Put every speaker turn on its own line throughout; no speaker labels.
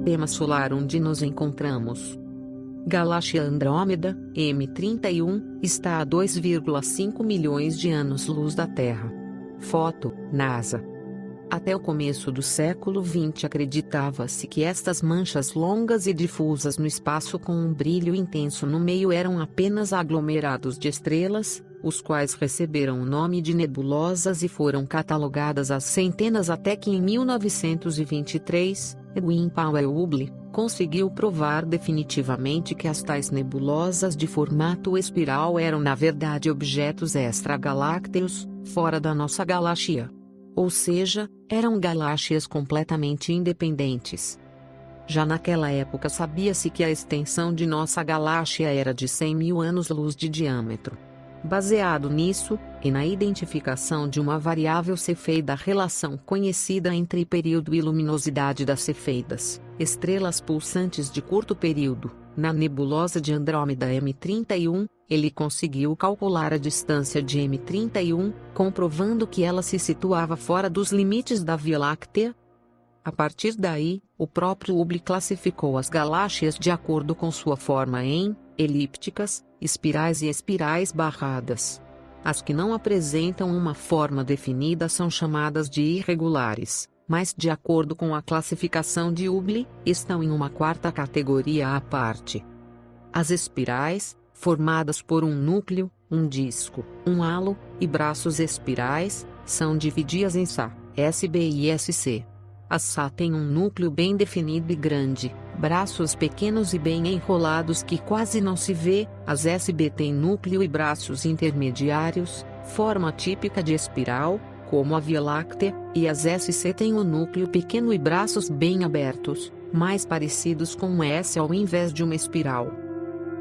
Sistema solar onde nos encontramos. Galáxia Andrômeda, M31, está a 2,5 milhões de anos-luz da Terra. Foto, NASA. Até o começo do século XX acreditava-se que estas manchas longas e difusas no espaço com um brilho intenso no meio eram apenas aglomerados de estrelas, os quais receberam o nome de nebulosas e foram catalogadas às centenas até que em 1923, Edwin Powell Hubble conseguiu provar definitivamente que as tais nebulosas de formato espiral eram na verdade objetos extragalácteos, fora da nossa galáxia. Ou seja, eram galáxias completamente independentes. Já naquela época sabia-se que a extensão de nossa galáxia era de 100 mil anos-luz de diâmetro. Baseado nisso, e na identificação de uma variável cefeida relação conhecida entre período e luminosidade das cefeidas, estrelas pulsantes de curto período, na nebulosa de Andrômeda M31, ele conseguiu calcular a distância de M31, comprovando que ela se situava fora dos limites da Via Láctea. A partir daí, o próprio Hubble classificou as galáxias de acordo com sua forma em elípticas, espirais e espirais barradas. As que não apresentam uma forma definida são chamadas de irregulares, mas de acordo com a classificação de Hubble, estão em uma quarta categoria à parte. As espirais, formadas por um núcleo, um disco, um halo, e braços espirais, são divididas em SA, SB e SC. As SA têm um núcleo bem definido e grande, braços pequenos e bem enrolados que quase não se vê, as SB têm núcleo e braços intermediários, forma típica de espiral, como a Via Láctea, e as SC têm um núcleo pequeno e braços bem abertos, mais parecidos com um S ao invés de uma espiral.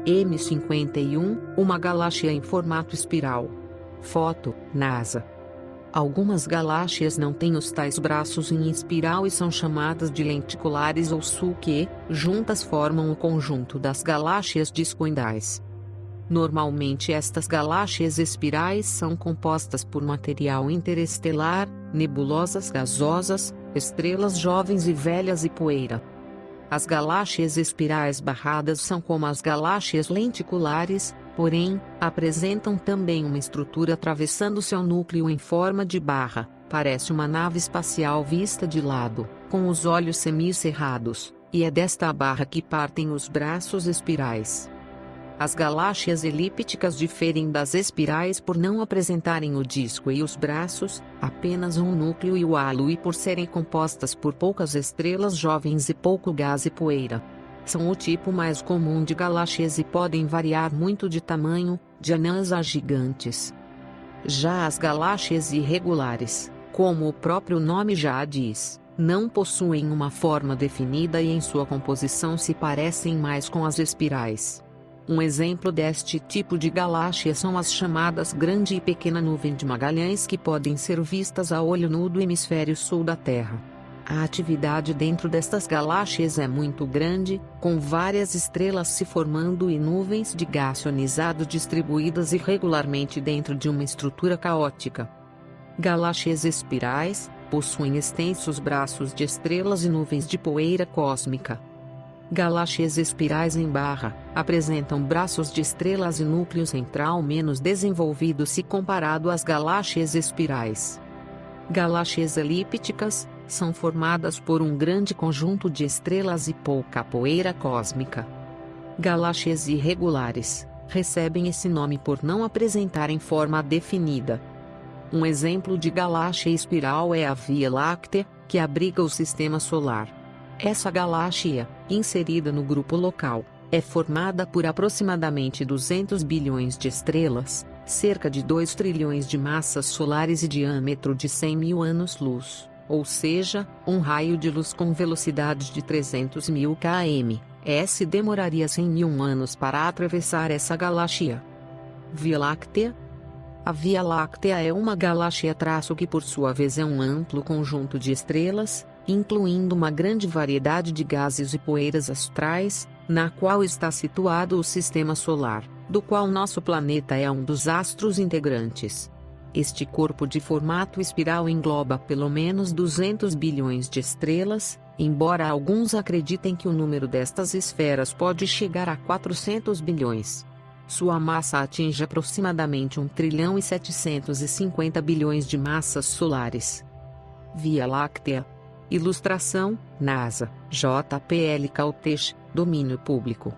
M51, uma galáxia em formato espiral. Foto, NASA. Algumas galáxias não têm os tais braços em espiral e são chamadas de lenticulares ou SU que, juntas formam o conjunto das galáxias discoidais. Normalmente estas galáxias espirais são compostas por material interestelar, nebulosas gasosas, estrelas jovens e velhas e poeira. As galáxias espirais barradas são como as galáxias lenticulares, porém, apresentam também uma estrutura atravessando seu núcleo em forma de barra, parece uma nave espacial vista de lado, com os olhos semicerrados, e é desta barra que partem os braços espirais. As galáxias elípticas diferem das espirais por não apresentarem o disco e os braços, apenas um núcleo e o halo e por serem compostas por poucas estrelas jovens e pouco gás e poeira. São o tipo mais comum de galáxias e podem variar muito de tamanho, de anãs a gigantes. Já as galáxias irregulares, como o próprio nome já diz, não possuem uma forma definida e em sua composição se parecem mais com as espirais. Um exemplo deste tipo de galáxia são as chamadas Grande e Pequena Nuvem de Magalhães que podem ser vistas a olho nu do hemisfério sul da Terra. A atividade dentro destas galáxias é muito grande, com várias estrelas se formando e nuvens de gás ionizado distribuídas irregularmente dentro de uma estrutura caótica. Galáxias espirais possuem extensos braços de estrelas e nuvens de poeira cósmica. Galáxias espirais em barra apresentam braços de estrelas e núcleo central menos desenvolvido se comparado às galáxias espirais. Galáxias elípticas são formadas por um grande conjunto de estrelas e pouca poeira cósmica. Galáxias irregulares recebem esse nome por não apresentarem forma definida. Um exemplo de galáxia espiral é a Via Láctea, que abriga o Sistema Solar. Essa galáxia, inserida no grupo local, é formada por aproximadamente 200 bilhões de estrelas, cerca de 2 trilhões de massas solares e diâmetro de 100 mil anos-luz, ou seja, um raio de luz com velocidade de 300 mil km. Demoraria 100 mil anos para atravessar essa galáxia. Via Láctea. A Via Láctea é uma galáxia que por sua vez é um amplo conjunto de estrelas, incluindo uma grande variedade de gases e poeiras astrais, na qual está situado o Sistema Solar, do qual nosso planeta é um dos astros integrantes. Este corpo de formato espiral engloba pelo menos 200 bilhões de estrelas, embora alguns acreditem que o número destas esferas pode chegar a 400 bilhões. Sua massa atinge aproximadamente 1,750 trilhões de massas solares. Via Láctea. Ilustração, NASA, JPL Cautech, domínio público.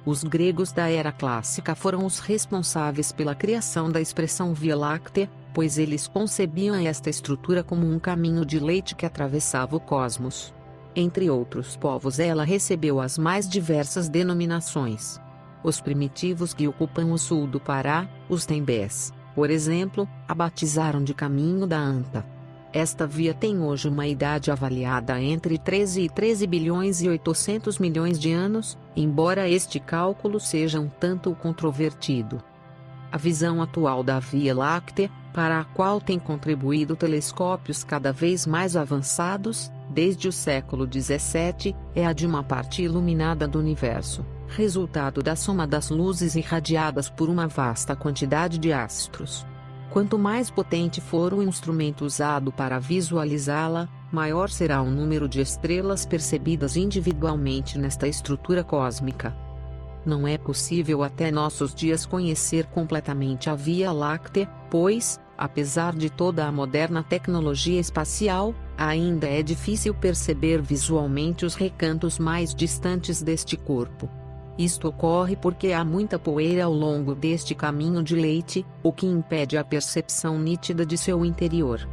Os gregos da era clássica foram os responsáveis pela criação da expressão Via Láctea, pois eles concebiam esta estrutura como um caminho de leite que atravessava o cosmos. Entre outros povos, ela recebeu as mais diversas denominações. Os primitivos que ocupam o sul do Pará, os Tembés, por exemplo, a batizaram de Caminho da Anta. Esta via tem hoje uma idade avaliada entre 13 e 13 bilhões e 800 milhões de anos, embora este cálculo seja um tanto controvertido. A visão atual da Via Láctea, para a qual tem contribuído telescópios cada vez mais avançados, desde o século XVII, é a de uma parte iluminada do universo, resultado da soma das luzes irradiadas por uma vasta quantidade de astros. Quanto mais potente for o instrumento usado para visualizá-la, maior será o número de estrelas percebidas individualmente nesta estrutura cósmica. Não é possível até nossos dias conhecer completamente a Via Láctea, pois, apesar de toda a moderna tecnologia espacial, ainda é difícil perceber visualmente os recantos mais distantes deste corpo. Isto ocorre porque há muita poeira ao longo deste caminho de leite, o que impede a percepção nítida de seu interior.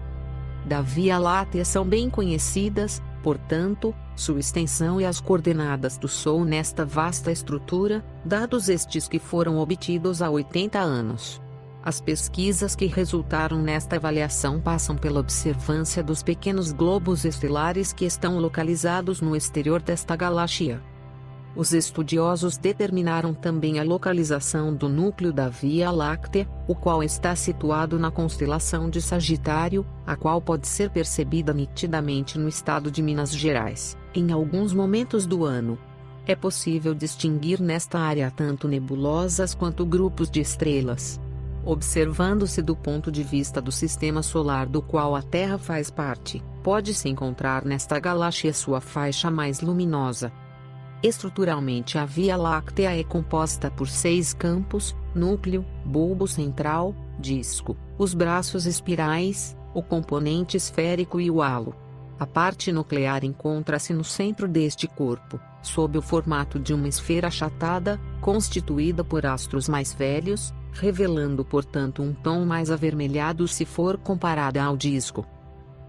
Da Via Láctea são bem conhecidas, portanto, sua extensão e as coordenadas do Sol nesta vasta estrutura, dados estes que foram obtidos há 80 anos. As pesquisas que resultaram nesta avaliação passam pela observância dos pequenos globos estelares que estão localizados no exterior desta galáxia. Os estudiosos determinaram também a localização do núcleo da Via Láctea, o qual está situado na constelação de Sagitário, a qual pode ser percebida nitidamente no estado de Minas Gerais, em alguns momentos do ano. É possível distinguir nesta área tanto nebulosas quanto grupos de estrelas. Observando-se do ponto de vista do sistema solar do qual a Terra faz parte, pode-se encontrar nesta galáxia sua faixa mais luminosa. Estruturalmente, a Via Láctea é composta por 6 campos: núcleo, bulbo central, disco, os braços espirais, o componente esférico e o halo. A parte nuclear encontra-se no centro deste corpo, sob o formato de uma esfera achatada, constituída por astros mais velhos, revelando portanto um tom mais avermelhado se for comparada ao disco.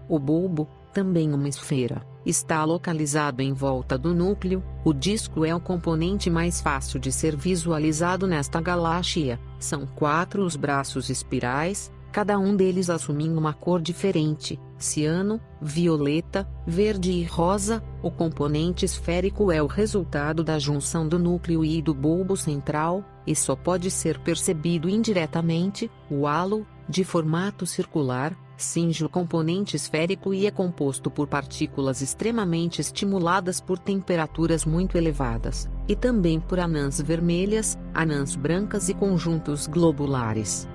O bulbo, também uma esfera, está localizado em volta do núcleo. O disco é o componente mais fácil de ser visualizado nesta galáxia. São 4 os braços espirais, cada um deles assumindo uma cor diferente: ciano, violeta, verde e rosa. O componente esférico é o resultado da junção do núcleo e do bulbo central, e só pode ser percebido indiretamente. O halo, de formato circular, cinge o componente esférico e é composto por partículas extremamente estimuladas por temperaturas muito elevadas, e também por anãs vermelhas, anãs brancas e conjuntos globulares.